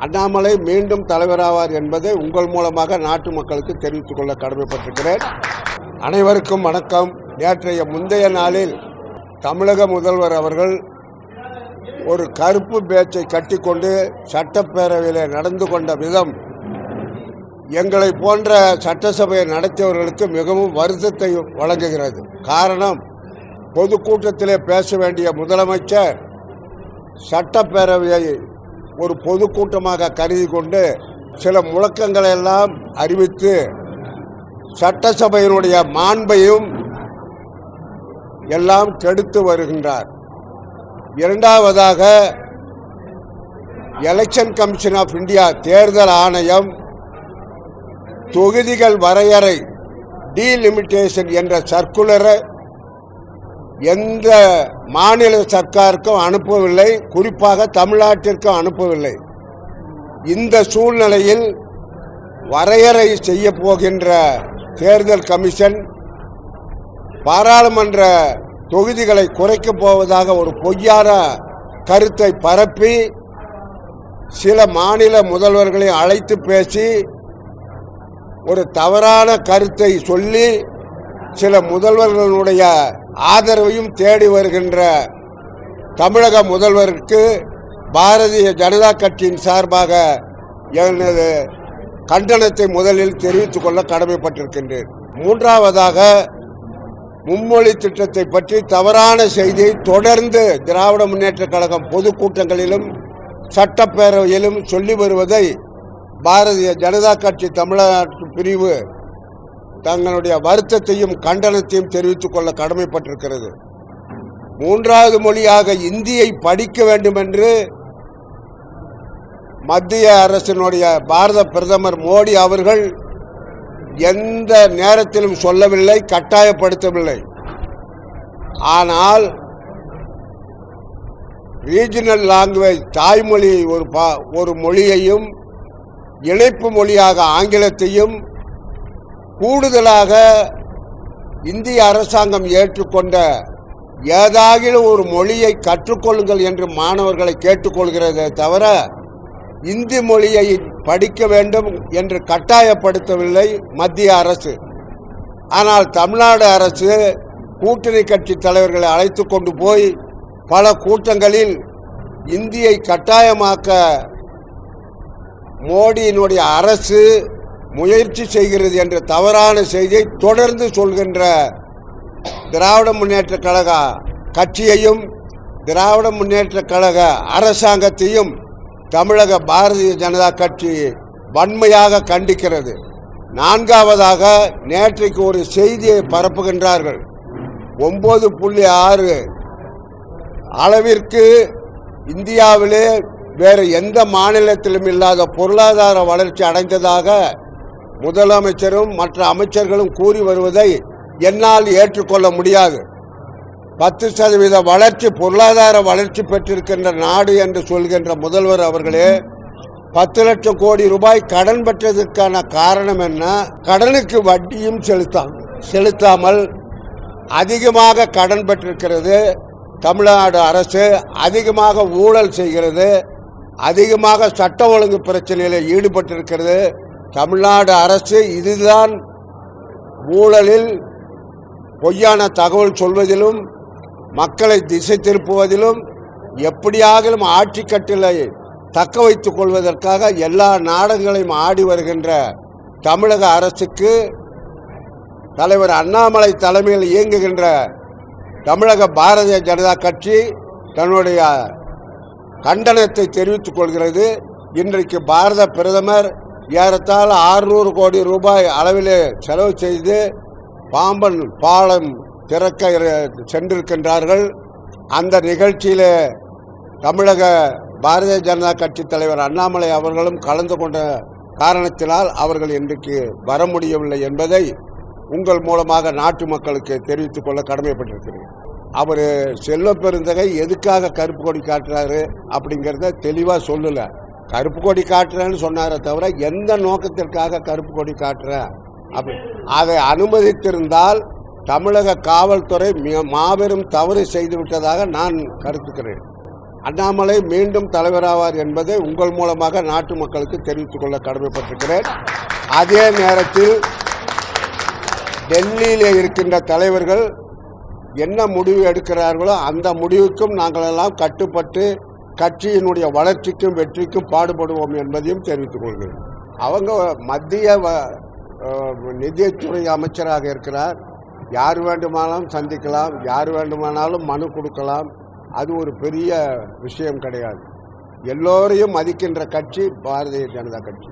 அண்ணாமலை மீண்டும் தலைவராவார் என்பதை உங்கள் மூலமாக நாட்டு மக்களுக்கு தெரிவித்துக் கொள்ள கடமைப்பட்டிருக்கிறேன். அனைவருக்கும் வணக்கம். நேற்றைய முந்தைய நாளில் தமிழக முதல்வர் அவர்கள் ஒரு கருப்பு பேச்சை கட்டிக்கொண்டு சட்டப்பேரவையில் நடந்து கொண்ட விதம் எங்களை போன்ற சட்டசபையை நடத்தியவர்களுக்கு மிகவும் வருத்தத்தை வழங்குகிறது. காரணம், பொதுக்கூட்டத்திலே பேச வேண்டிய முதலமைச்சர் சட்டப்பேரவையை ஒரு பொதுக்கூட்டமாக கருதி கொண்டு சில முழக்கங்களை எல்லாம் அறிவித்து சட்டசபையினுடைய மாண்பையும் எல்லாம் கெடுத்து வருகின்றார். இரண்டாவதாக, எலெக்ஷன் கமிஷன் ஆஃப் இந்தியா தேர்தல் ஆணையம் தொகுதிகள் வரையறை டீலிமிட்டேஷன் என்ற சர்க்குலரை எந்த மாநில சர்க்காருக்கும் அனுப்பவில்லை, குறிப்பாக தமிழ்நாட்டிற்கும் அனுப்பவில்லை. இந்த சூழ்நிலையில் வரையறை செய்ய போகின்ற தேர்தல் கமிஷன் பாராளுமன்ற தொகுதிகளை குறைக்கப் போவதாக ஒரு பொய்யான கருத்தை பரப்பி சில மாநில முதல்வர்களை அழைத்து பேசி ஒரு தவறான கருத்தை சொல்லி சில முதல்வர்களுடைய ஆதரவையும் தேடி வருகின்ற தமிழக முதல்வருக்கு பாரதிய ஜனதா கட்சியின் சார்பாக எனது கண்டனத்தை முதலில் தெரிவித்துக் கொள்ள கடமைப்பட்டிருக்கின்றேன். மூன்றாவதாக, மும்மொழி திட்டத்தை பற்றி தவறான செய்தியை தொடர்ந்து திராவிட முன்னேற்றக் கழகம் பொதுக்கூட்டங்களிலும் சட்டப்பேரவையிலும் சொல்லி வருவதை பாரதிய ஜனதா கட்சி தமிழ்நாட்டு பிரிவு தங்களுடைய வருத்தத்தையும் கண்டனத்தையும் தெரிவித்துக் கொள்ள கடமைப்பட்டிருக்கிறது. மூன்றாவது மொழியாக இந்தியை படிக்க வேண்டும் என்று மத்திய அரசினுடைய பாரத பிரதமர் மோடி அவர்கள் எந்த நேரத்திலும் சொல்லவில்லை, கட்டாயப்படுத்தவில்லை. ஆனால் ரீஜனல் லாங்குவேஜ் தாய்மொழி ஒரு மொழியையும் இணைப்பு மொழியாக ஆங்கிலத்தையும் கூடுதலாக இந்திய அரசாங்கம் ஏற்றுக்கொண்ட ஏதாகிலும் ஒரு மொழியை கற்றுக்கொள்ளுங்கள் என்று மாணவர்களை கேட்டுக்கொள்கிறதே தவிர இந்தி மொழியை படிக்க வேண்டும் என்று கட்டாயப்படுத்தவில்லை மத்திய அரசு. ஆனால் தமிழ்நாடு அரசு கூட்டணி கட்சி தலைவர்களை அழைத்து கொண்டு போய் பல கூட்டங்களில் இந்தியை கட்டாயமாக்க மோடியினுடைய அரசு முயற்சி செய்கிறது என்ற தவறான செய்தியை தொடர்ந்து சொல்கின்ற திராவிட முன்னேற்ற கழக கட்சியையும் திராவிட முன்னேற்ற கழக அரசாங்கத்தையும் தமிழக பாரதிய ஜனதா கட்சி வன்மையாக கண்டிக்கிறது. நான்காவதாக, நேற்றைக்கு ஒரு செய்தியை பரப்புகின்றார்கள். 9.6 அளவிற்கு இந்தியாவிலே வேறு எந்த மாநிலத்திலும் இல்லாத பொருளாதார வளர்ச்சி அடைந்ததாக முதலமைச்சரும் மற்ற அமைச்சர்களும் கூறி வருவதை என்னால் ஏற்றுக்கொள்ள முடியாது. 10% வளர்ச்சி, பொருளாதார வளர்ச்சி பெற்றிருக்கின்ற நாடு என்று சொல்கின்ற முதல்வர் அவர்களே 10 லட்சம் கோடி ரூபாய் கடன் பெற்றதற்கான காரணம் என்ன? கடனுக்கு வட்டியும் செலுத்தாமல் அதிகமாக கடன் பெற்றிருக்கிறது தமிழ்நாடு அரசு, அதிகமாக ஊழல் செய்கிறது, அதிகமாக சட்ட ஒழுங்கு பிரச்சனையில் ஈடுபட்டிருக்கிறது தமிழ்நாடு அரசு. இதுதான் ஊழலில், பொய்யான தகவல் சொல்வதிலும், மக்களை திசை திருப்புவதிலும், எப்படியாகிலும் ஆட்சி கட்டிலை தக்க வைத்துக் கொள்வதற்காக எல்லா நாடகங்களையும் ஆடி வருகின்ற தமிழக அரசுக்கு தலைவர் அண்ணாமலை தலைமையில் இயங்குகின்ற தமிழக பாரதிய ஜனதா கட்சி தன்னுடைய கண்டனத்தை தெரிவித்துக் கொள்கிறது. இன்றைக்கு பாரத பிரதமர் ஏறத்தாழ 600 கோடி ரூபாய் அளவிலே செலவு செய்து பாம்பன் பாலம் திறக்க சென்றிருக்கின்றார்கள். அந்த நிகழ்ச்சியிலே தமிழக பாரதிய ஜனதா கட்சி தலைவர் அண்ணாமலை அவர்களும் கலந்து கொண்ட காரணத்தினால் அவர்கள் இன்றைக்கு வர முடியவில்லை என்பதை உங்கள் மூலமாக நாட்டு மக்களுக்கு தெரிவித்துக் கொள்ள கடமைப்பட்டிருக்கிறேன். அவர் செல்வ பெருந்தகை எதுக்காக கருப்பு கொடி காட்டுறாரு அப்படிங்கிறத தெளிவாக சொல்லல. கருப்பு கொடி காட்டுறேன்னு சொன்னாரே தவிர எந்த நோக்கத்திற்காக கருப்பு கொடி காட்டுற அப்படி அதை அனுமதித்திருந்தால் தமிழக காவல்துறை மாபெரும் தவறு செய்துவிட்டதாக நான் கருத்துக்கிறேன். அண்ணாமலை மீண்டும் தலைவராவார் என்பதை உங்கள் மூலமாக நாட்டு மக்களுக்கு தெரிவித்துக் கொள்ள கடமைப்பட்டிருக்கிறேன். அதே நேரத்தில் டெல்லியில் இருக்கின்ற தலைவர்கள் என்ன முடிவு எடுக்கிறார்களோ அந்த முடிவுக்கும் நாங்கள் எல்லாம் கட்டுப்பட்டு கட்சியினுடைய வளர்ச்சிக்கும் வெற்றிக்கும் பாடுபடுவோம் என்பதையும் தெரிவித்துக் கொள்கிறேன். அவங்க மத்திய நிதித்துறை அமைச்சராக இருக்கிறார். யார் வேண்டுமானாலும் சந்திக்கலாம், யார் வேண்டுமானாலும் மனு கொடுக்கலாம். அது ஒரு பெரிய விஷயம் கிடையாது. எல்லோரையும் மதிக்கின்ற கட்சி பாரதிய ஜனதா கட்சி.